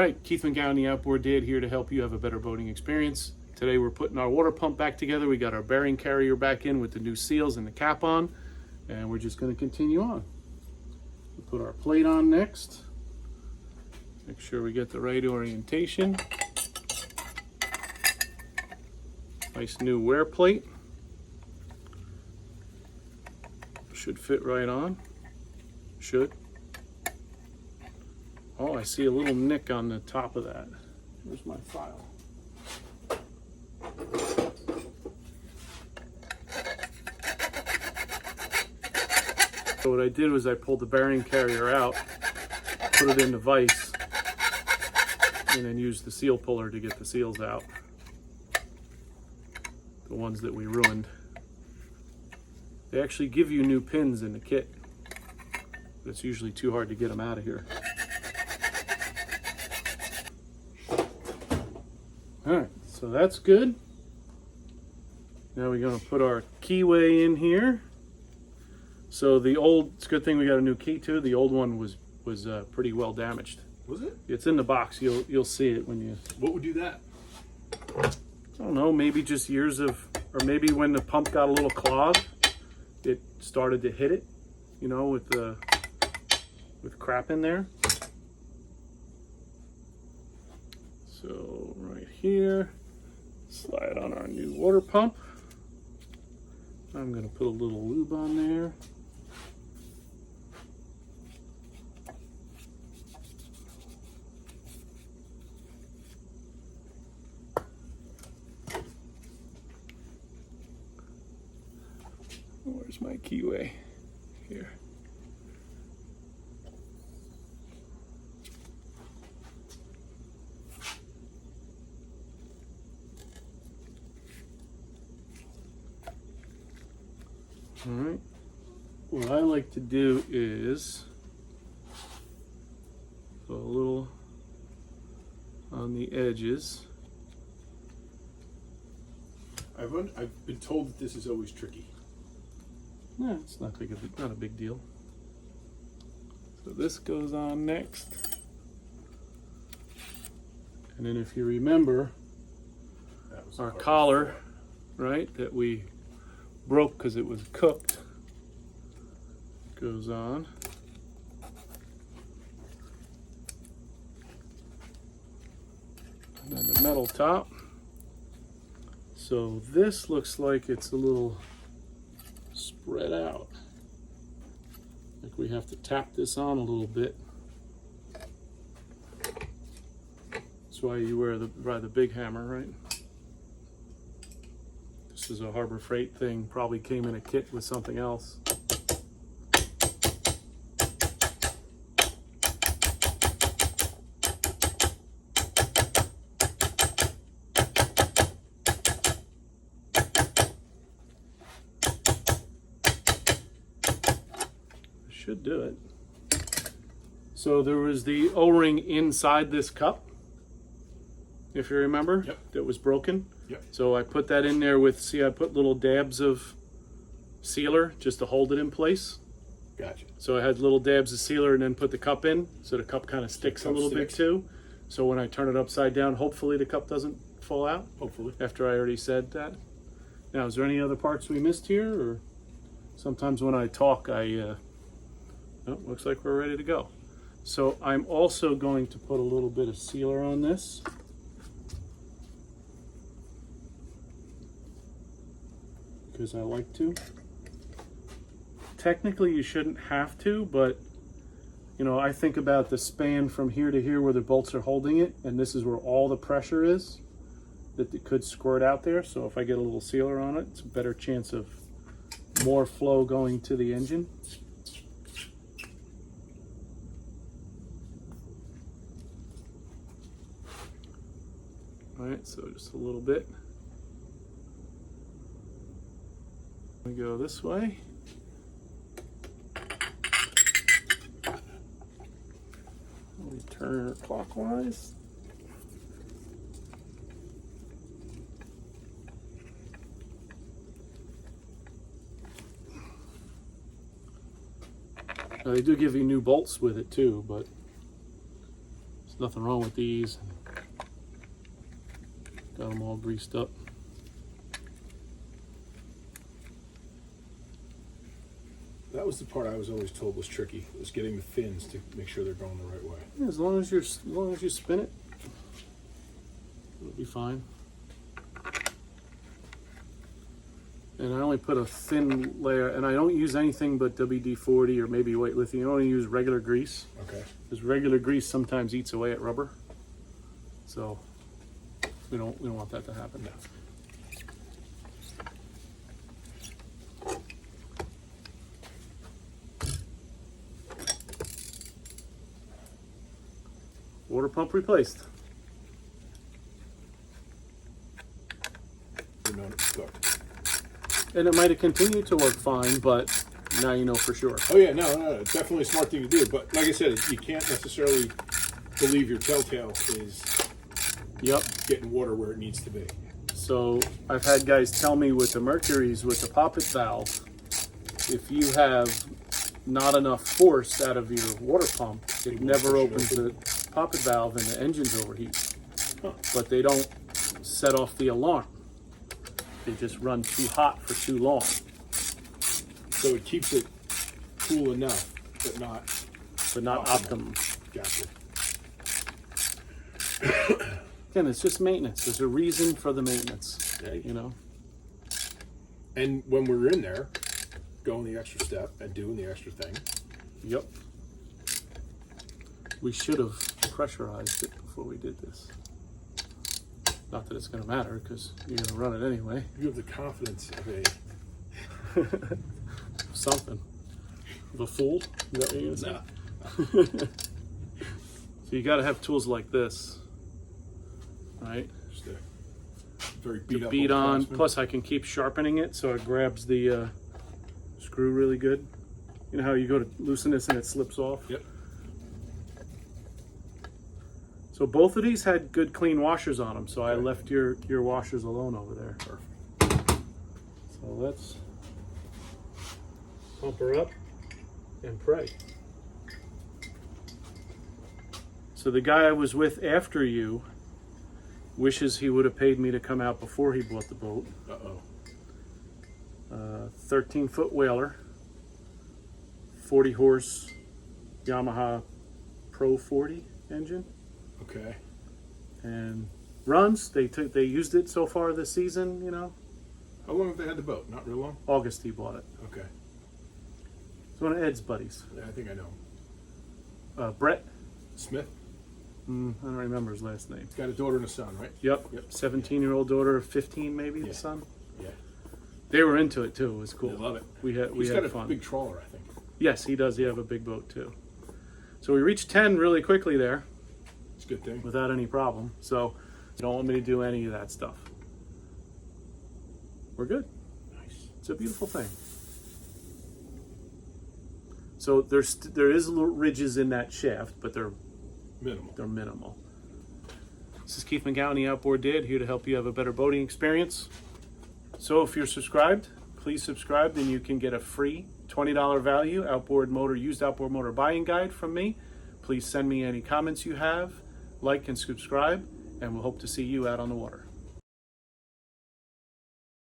All right, Keith McGowan, the Outboard Dad, here to help you have a better boating experience. Today we're putting our water pump back together. We got our bearing carrier back in with the new seals and the cap on, and we're just going to continue on. We'll put our plate on next. Make sure we get the right orientation. Nice new wear plate. Should fit right on. Should. Oh, I see a little nick on the top of that. Here's my file. So what I did was I pulled the bearing carrier out, put it in the vise, and then used the seal puller to get the seals out. The ones that we ruined. They actually give you new pins in the kit, but it's usually too hard to get them out of here. Alright, so that's good. Now we're going to put our keyway in here. So the old, it's a good thing we got a new key too. The old one was pretty well damaged. Was it? It's in the box. You'll see it when you. What would do that? I don't know. Maybe just years of, or maybe when the pump got a little clogged, it started to hit it. You know, with crap in there. So right here, slide on our new water pump. I'm going to put a little lube on there. Where's my keyway? Here. All right, what I like to do is put a little on the edges. I've been told that this is always tricky. No, it's not a big deal. So this goes on next. And then if you remember, That was our the hardest collar, part. right, that we broke because it was cooked, goes on. And then the metal top. So this looks like it's a little spread out. Like we have to tap this on a little bit. That's why you wear the big hammer, right? This is a Harbor Freight thing, probably came in a kit with something else. Should do it. So there was the O-ring inside this cup, if you remember. Yep. That was broken. Yep. So I put that in there with, see, I put little dabs of sealer just to hold it in place. Gotcha. So I had little dabs of sealer and then put the cup in, so the cup kind of sticks a little bit too. So when I turn it upside down, hopefully the cup doesn't fall out. Hopefully. After I already said that. Now, is there any other parts we missed here? Or sometimes when I talk, oh, looks like we're ready to go. So I'm also going to put a little bit of sealer on this. Because I like to. Technically you shouldn't have to, but you know, I think about the span from here to here where the bolts are holding it, and this is where all the pressure is, that it could squirt out there. So if I get a little sealer on it, it's a better chance of more flow going to the engine. All right, so just a little bit. We go this way. We turn her clockwise. Now they do give you new bolts with it too, but it's Nothing wrong with these. Got them all greased up. That was the part I was always told was tricky, was getting the fins to make sure they're going the right way. Yeah, as long as you spin it, it'll be fine. And I only put a thin layer, and I don't use anything but WD-40 or maybe white lithium. I only use regular grease. Okay. Because regular grease sometimes eats away at rubber. So we don't want that to happen. No. Water pump replaced. You know it's good. And it might have continued to work fine, but now you know for sure. Oh yeah, no, it's definitely a smart thing to do. But like I said, you can't necessarily believe your telltale is Yep. getting water where it needs to be. So I've had guys tell me with the Mercuries, with the poppet valve, if you have not enough force out of your water pump, it never opens the poppet valve and the engines overheat. Huh. But they don't set off the alarm. They just run too hot for too long. So it keeps it cool enough, but not optimum. Gotcha. Again, it's just maintenance. There's a reason for the maintenance, you know? And when we're in there, going the extra step and doing the extra thing. Yep. We should have pressurized it before we did this. Not that it's going to matter because you're going to run it anyway. You have the confidence of a Something. Of a fool? Is that what you're going to say? nah. So you got to have tools like this, right? Just a very beat To up beat old on. Craftsman. Plus, I can keep sharpening it so it grabs the screw really good. You know how you go to loosen this and it slips off? Yep. So both of these had good clean washers on them, so I left your washers alone over there. Perfect. So let's pump her up and pray. So the guy I was with after you wishes he would have paid me to come out before he bought the boat. Uh-oh. 13-foot whaler, 40 horse Yamaha Pro 40 engine. Okay. And runs. They used it so far this season, you know. How long have they had the boat? Not real long? August he bought it. Okay. It's one of Ed's buddies. Yeah, I think I know. Brett. Smith? I don't remember his last name. He's got a daughter and a son, right? Yep. Yep. 17-year-old daughter, 15 maybe, Yeah. the son. Yeah. They were into it too. It was cool. I love it. We had He's got a fun. big trawler, I think. Yes, he does. He have a big boat too. So we reached 10 really quickly there It's a good thing. without any problem. So you don't want me to do any of that stuff. We're good. Nice. It's a beautiful thing. So there is little ridges in that shaft, but they're Minimal. minimal. This is Keith McGowan, Outboard Dad, here to help you have a better boating experience. So if you're subscribed, please subscribe, and you can get a free $20 value used outboard motor buying guide from me. Please send me any comments you have, like and subscribe, and we'll hope to see you out on the water.